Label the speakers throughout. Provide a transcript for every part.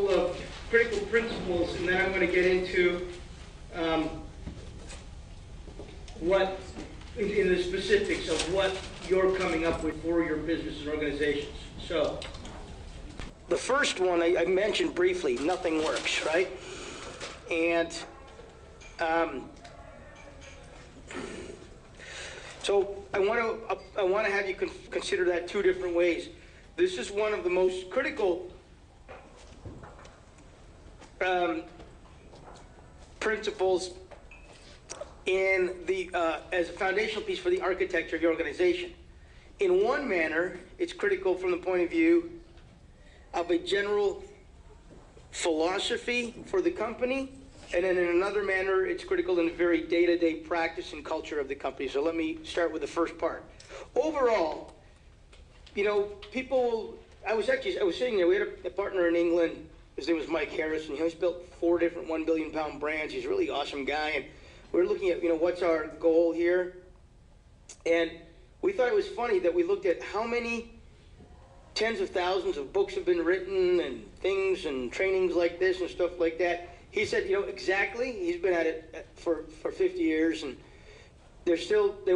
Speaker 1: couple of critical principles, and then I'm going to get into what, in the specifics of what you're coming up with for your businesses and organizations. So, the first one I mentioned briefly, nothing works, right? And so I want to have you consider that two different ways. This is one of the most critical principles in the as a foundational piece for the architecture of your organization. In one manner, it's critical from the point of view of a general philosophy for the company, and then in another manner, it's critical in the very day-to-day practice and culture of the company. So let me start with the first part. Overall, you know, people, I was sitting there, we had a partner in England, his name was Mike Harris, and he's built 4 different 1 billion pound brands. He's a really awesome guy, and we're looking at, you know, what's our goal here? And we thought it was funny that we looked at how many tens of thousands of books have been written and things and trainings like this and stuff like that. He said, you know, exactly, he's been at it for 50 years, and there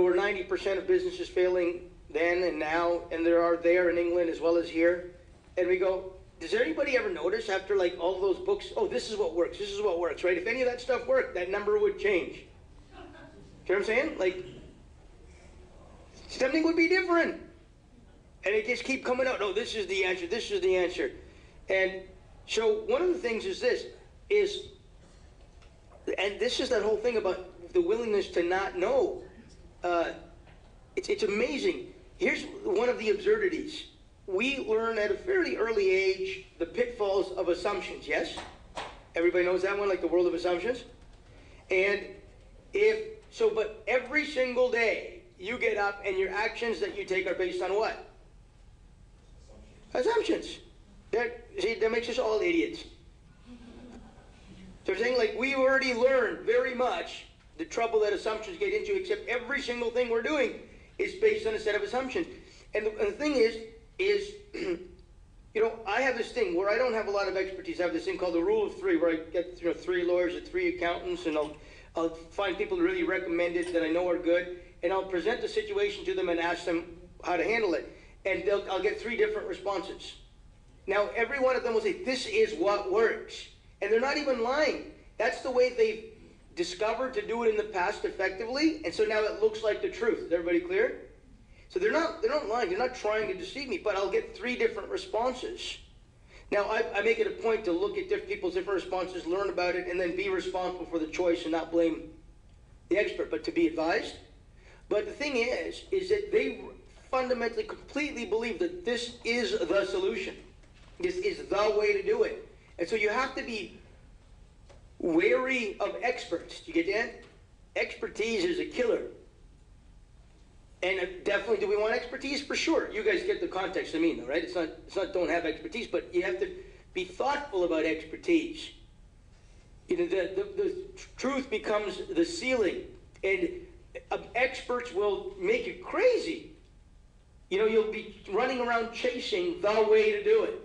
Speaker 1: were 90% of businesses failing then and now, and there are there in England as well as here. And we go, does anybody ever notice after like all of those books, oh, this is what works, right? If any of that stuff worked, that number would change. You know what I'm saying? Like, something would be different. And it just keep coming out, no, this is the answer, this is the answer. And so one of the things is this, and this is that whole thing about the willingness to not know. It's amazing. Here's one of the absurdities. We learn at a fairly early age the pitfalls of assumptions, yes? Everybody knows that one, like the world of assumptions? And but every single day you get up and your actions that you take are based on what? Assumptions. That makes us all idiots. So I'm saying, like, we already learned very much the trouble that assumptions get into, except every single thing we're doing is based on a set of assumptions. And the thing is, you know, I have this thing where I don't have a lot of expertise. I have this thing called the rule of 3, where I get, you know, 3 lawyers and 3 accountants, and I'll find people really recommended that I know are good, and I'll present the situation to them and ask them how to handle it. And I'll get 3 different responses. Now, every one of them will say, this is what works. And they're not even lying. That's the way they've discovered to do it in the past effectively, and so now it looks like the truth. Is everybody clear? So they're not lying. They're not trying to deceive me, but I'll get 3 different responses. Now, I make it a point to look at people's different responses, learn about it, and then be responsible for the choice and not blame the expert, but to be advised. But the thing is that they fundamentally, completely believe that this is the solution. This is the way to do it. And so you have to be wary of experts. Do you get that? Expertise is a killer. And definitely, do we want expertise? For sure. You guys get the context I mean, though, right? It's not don't have expertise, but you have to be thoughtful about expertise. You know, the truth becomes the ceiling, and experts will make you crazy. You know, you'll be running around chasing the way to do it.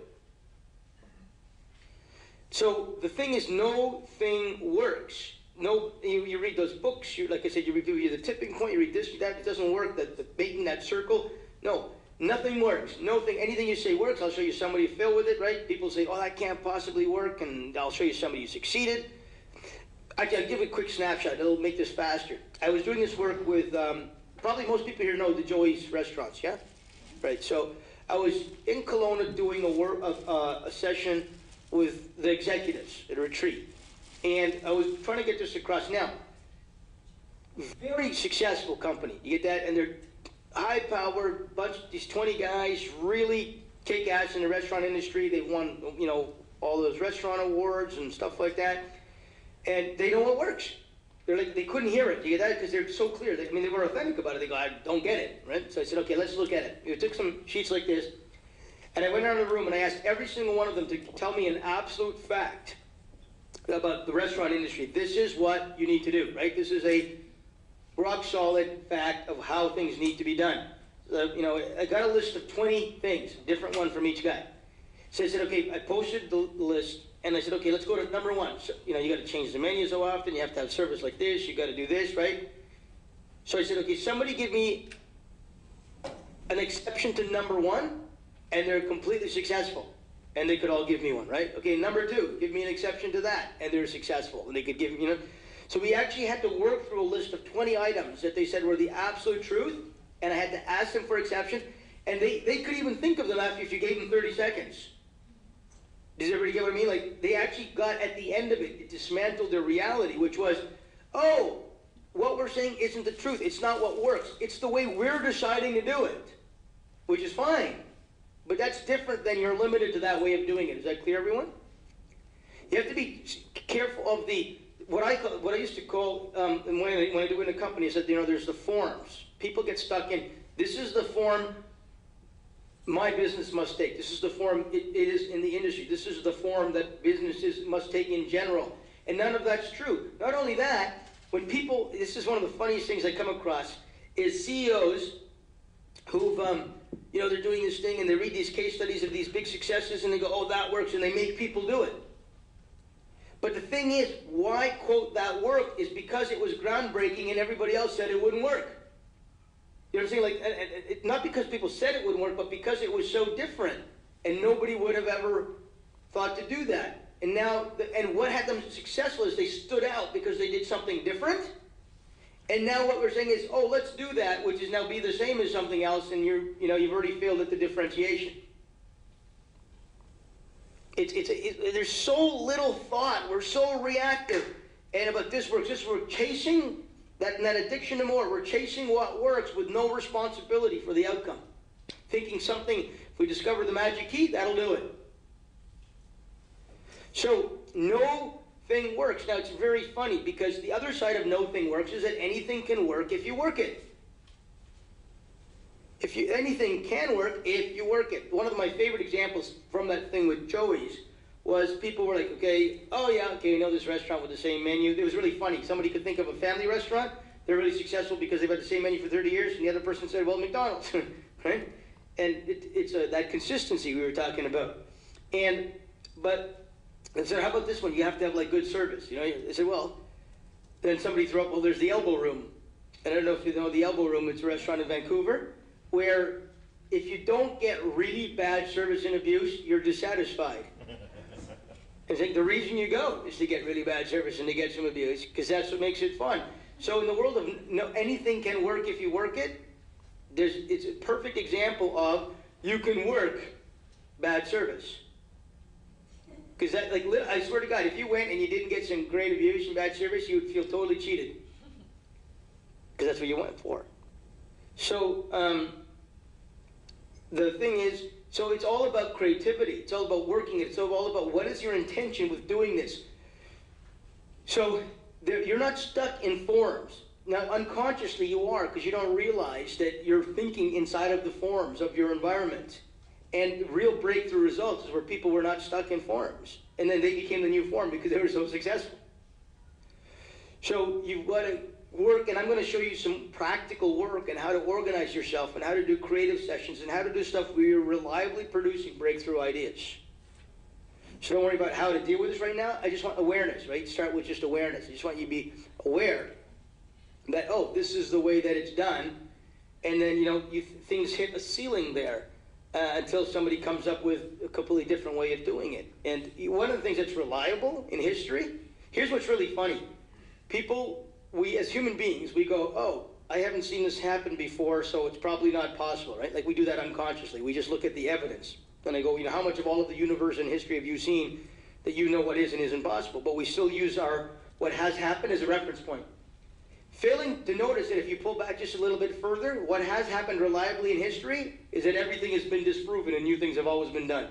Speaker 1: So the thing is, no thing works. No, you read those books, like I said, you review the tipping point, you read this, that, it doesn't work, the making that circle. No, nothing works. Anything you say works. I'll show you somebody who failed with it, right? People say, oh, that can't possibly work, and I'll show you somebody who succeeded. I'll give a quick snapshot. It'll make this faster. I was doing this work with, probably most people here know the Joey's restaurants, yeah? Right, so I was in Kelowna doing a session with the executives at a retreat. And I was trying to get this across. Now, very successful company. You get that? And they're high-powered bunch, these 20 guys, really kick ass in the restaurant industry. They've won, you know, all those restaurant awards and stuff like that. And they know what works. They're like, they couldn't hear it. You get that? Because they're so clear. They were authentic about it. They go, I don't get it, right? So I said, okay, let's look at it. I took some sheets like this, and I went around the room and I asked every single one of them to tell me an absolute fact about the restaurant industry. This is what you need to do, right? This is a rock solid fact of how things need to be done. You know, I got a list of 20 things, different one from each guy. So I said, okay, I posted the list And I said, okay, let's go to number one. So, you know, you got to change the menu so often. You have to have service like this. You got to do this, right? So I said, okay, somebody give me an exception to number one, and they're completely successful. And they could all give me one, right? Okay, number two, give me an exception to that, and they're successful. And they could give me, you know. So we actually had to work through a list of 20 items that they said were the absolute truth, and I had to ask them for exception, and they could even think of them after if you gave them 30 seconds. Does everybody get what I mean? Like, they actually got at the end of it, it dismantled their reality, which was, oh, what we're saying isn't the truth. It's not what works. It's the way we're deciding to do it, which is fine. But that's different than you're limited to that way of doing it. Is that clear, everyone? You have to be careful of the, what I used to call, and when I do it in a company, is that, you know, there's the forms. People get stuck in, this is the form my business must take. This is the form it is in the industry. This is the form that businesses must take in general. And none of that's true. Not only that, when people, this is one of the funniest things I come across, is CEOs who've, you know, they're doing this thing and they read these case studies of these big successes and they go, oh, that works, and they make people do it. But the thing is, why quote that work is because it was groundbreaking and everybody else said it wouldn't work. You know what I'm saying? Like, not because people said it wouldn't work, but because it was so different and nobody would have ever thought to do that. And now, and what had them successful is they stood out because they did something different. And now what we're saying is, oh, let's do that, which is now be the same as something else, and you've already failed at the differentiation. There's so little thought. We're so reactive. And about this works, chasing that addiction to more. We're chasing what works with no responsibility for the outcome. Thinking something, if we discover the magic key, that'll do it. So, no thing works. Now, it's very funny because the other side of no thing works is that anything can work if you work it. Anything can work if you work it. One of my favorite examples from that thing with Joey's was people were like, okay, oh yeah, okay, you know this restaurant with the same menu. It was really funny. Somebody could think of a family restaurant. They're really successful because they've had the same menu for 30 years, and the other person said, well, McDonald's, right? And it's that consistency we were talking about. But I said, how about this one? You have to have like good service. You know, they said, well, then somebody threw up, well, there's the Elbow Room. And I don't know if you know the Elbow Room. It's a restaurant in Vancouver where if you don't get really bad service and abuse, you're dissatisfied. It's like the reason you go is to get really bad service and to get some abuse, because that's what makes it fun. So in the world of anything can work if you work it, it's a perfect example of you can work bad service. Because that, like, I swear to God, if you went and you didn't get some great abuse and bad service, you would feel totally cheated. Because that's what you went for. So the thing is, so it's all about creativity. It's all about working it. It's all about what is your intention with doing this. So you're not stuck in forms. Now, unconsciously you are, because you don't realize that you're thinking inside of the forms of your environment. And real breakthrough results is where people were not stuck in forms. And then they became the new form because they were so successful. So you've got to work, and I'm going to show you some practical work and how to organize yourself and how to do creative sessions and how to do stuff where you're reliably producing breakthrough ideas. So don't worry about how to deal with this right now. I just want awareness, right? Start with just awareness. I just want you to be aware that, oh, this is the way that it's done. And then, things hit a ceiling there until somebody comes up with a completely different way of doing it. And one of the things that's reliable in history, here's what's really funny. We as human beings, we go, oh, I haven't seen this happen before, so it's probably not possible, right? Like we do that unconsciously. We just look at the evidence. And I go, how much of all of the universe and history have you seen that you know what is and isn't possible? But we still use what has happened as a reference point. Failing to notice that if you pull back just a little bit further, what has happened reliably in history is that everything has been disproven and new things have always been done.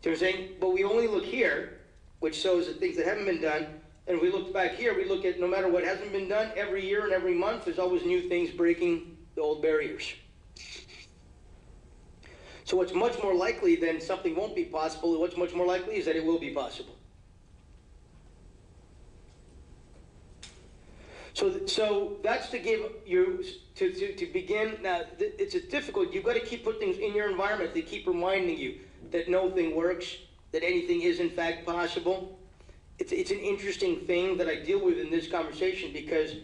Speaker 1: See what I'm saying? But we only look here, which shows that things that haven't been done. And if we look back here, we look at no matter what hasn't been done, every year and every month, there's always new things breaking the old barriers. So what's much more likely than something won't be possible, what's much more likely is that it will be possible. So that's to give you, to begin. Now, it's difficult. You've got to keep putting things in your environment. They keep reminding you that no thing works. that anything is in fact possible. It's an interesting thing that I deal with in this conversation because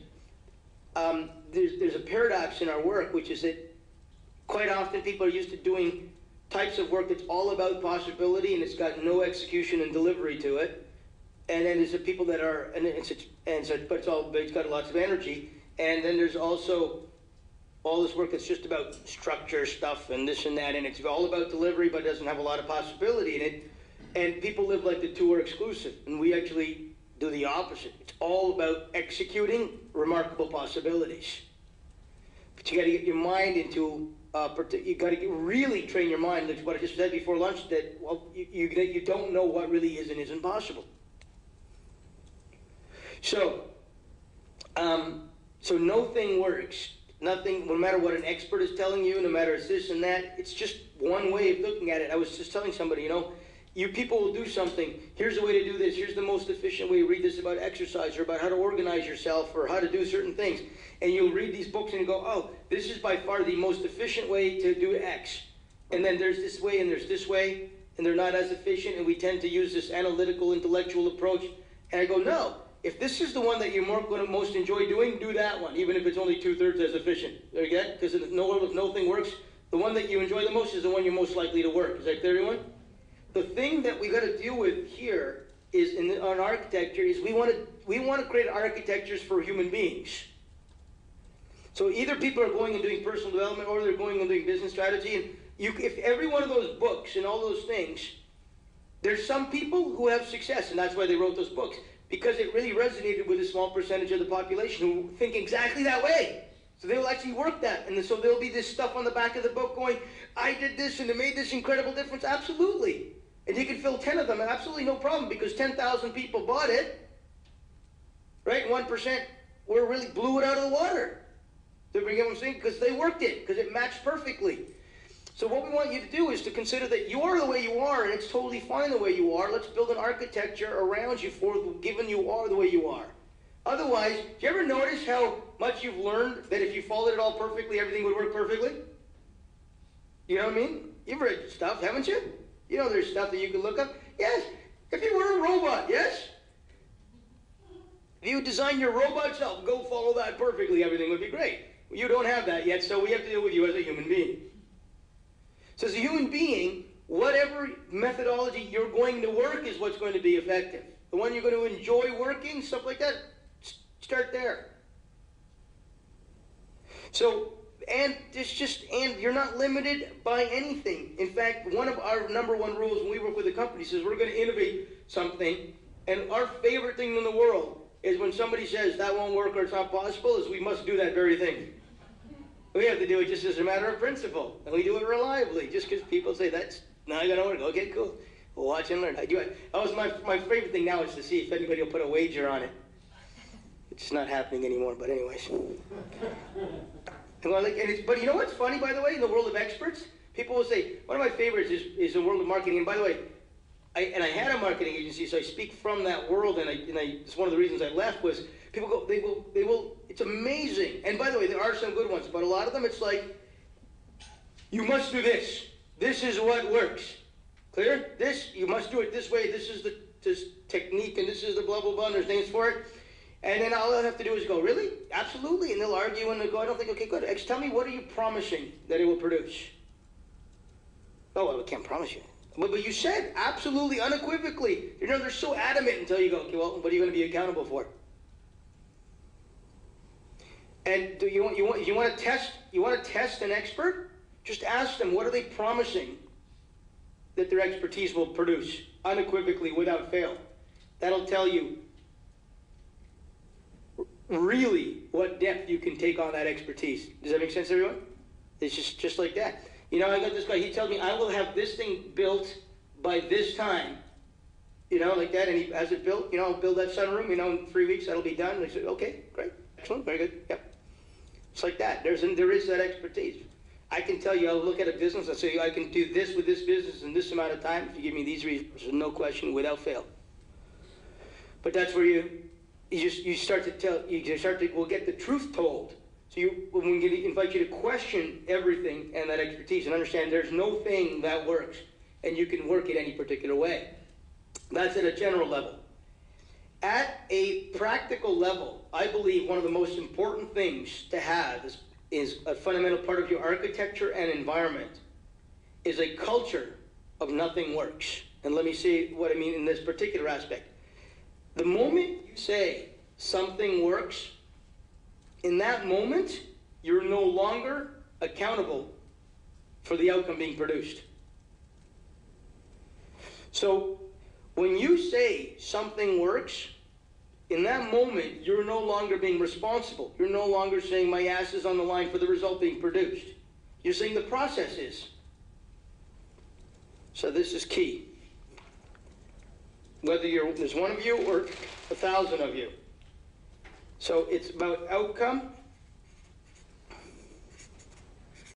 Speaker 1: there's a paradox in our work, which is that quite often people are used to doing types of work that's all about possibility and it's got no execution and delivery to it. And then there's the people that are, but it's got lots of energy. And then there's also all this work that's just about structure stuff and this and that, and it's all about delivery but doesn't have a lot of possibility in it. And people live like the two are exclusive, and we actually do the opposite. It's all about executing remarkable possibilities. But you got to get your mind into, you got to really train your mind. That's what I just said before lunch, that well, you don't know what really is and isn't possible. So, so no thing works. Nothing, no matter what an expert is telling you, no matter it's this and that, it's just one way of looking at it. I was just telling somebody, you know, you people will do something, here's the way to do this, here's the most efficient way, read this about exercise or about how to organize yourself or how to do certain things. And you'll read these books and you go, oh, this is by far the most efficient way to do X. And then there's this way and there's this way, and they're not as efficient, and we tend to use this analytical, intellectual approach. And I go, no, if this is the one that you're going to most enjoy doing, do that one, even if it's only 2/3 as efficient. There you get? Because if no thing works, the one that you enjoy the most is the one you're most likely to work. Is that clear, everyone? The thing that we got to deal with here is on architecture is we want to create architectures for human beings. So either people are going and doing personal development, or they're going and doing business strategy. And if every one of those books and all those things, there's some people who have success, and that's why they wrote those books, because it really resonated with a small percentage of the population who think exactly that way. So they'll actually work that, and so there'll be this stuff on the back of the book going, I did this and it made this incredible difference. Absolutely. And you can fill 10 of them, absolutely no problem, because 10,000 people bought it, right? 1% really blew it out of the water. Do you get what I'm saying? Because they worked it, because it matched perfectly. So what we want you to do is to consider that you are the way you are, and it's totally fine the way you are. Let's build an architecture around you given you are the way you are. Otherwise, do you ever notice how much you've learned that if you followed it all perfectly, everything would work perfectly? You know what I mean? You've read stuff, haven't you? You know there's stuff that you can look up. Yes. If you were a robot, yes? If you design your robot self, go follow that perfectly, everything would be great. You don't have that yet, so we have to deal with you as a human being. So as a human being, whatever methodology you're going to work is what's going to be effective. The one you're going to enjoy working, stuff like that, start there. So, and you're not limited by anything. In fact, one of our #1 rules when we work with a company says we're going to innovate something, and our favorite thing in the world is when somebody says that won't work or it's not possible, is we must do that very thing. We have to do it just as a matter of principle, and we do it reliably, just because people say that's not going to work. Okay, cool. We'll watch and learn. I do it. That was my favorite thing now is to see if anybody will put a wager on it. It's not happening anymore, but anyways. But you know what's funny, by the way, in the world of experts? People will say, one of my favorites is the world of marketing. And by the way, I had a marketing agency, so I speak from that world, and it's one of the reasons I left was people go, they will, it's amazing. And by the way, there are some good ones, but a lot of them it's like, you must do this. This is what works. Clear? This, you must do it this way. This is this technique, and this is the blah, blah, blah, and there's names for it. And then all I have to do is go, really? Absolutely. And they'll argue and they'll go, I don't think, okay, good. Tell me, what are you promising that it will produce? Oh, well, I can't promise you. But you said absolutely, unequivocally. You know, they're so adamant until you go, okay, well, what are you going to be accountable for? And do you want to test an expert? Just ask them, what are they promising that their expertise will produce unequivocally without fail? That'll tell you really what depth you can take on that expertise. Does that make sense, everyone? It's just like that. You know, I got this guy, he tells me, I will have this thing built by this time. You know, like that, and he has it built. You know, I'll build that sunroom, you know, in 3 weeks that'll be done. And I said, okay, great, excellent, very good, yep. It's like that. There is that expertise. I can tell you, I'll look at a business and say, I can do this with this business in this amount of time if you give me these resources, no question, without fail. But that's where we'll get the truth told. So when we invite you to question everything and that expertise and understand there's no thing that works. and you can work it any particular way. That's at a general level. At a practical level, I believe one of the most important things to have is a fundamental part of your architecture and environment is a culture of nothing works. And let me see what I mean in this particular aspect. The moment you say something works, in that moment, you're no longer accountable for the outcome being produced. So when you say something works, in that moment, you're no longer being responsible. You're no longer saying my ass is on the line for the result being produced. You're saying the process is. So this is key. Whether there's one of you or 1,000 of you. So it's about outcome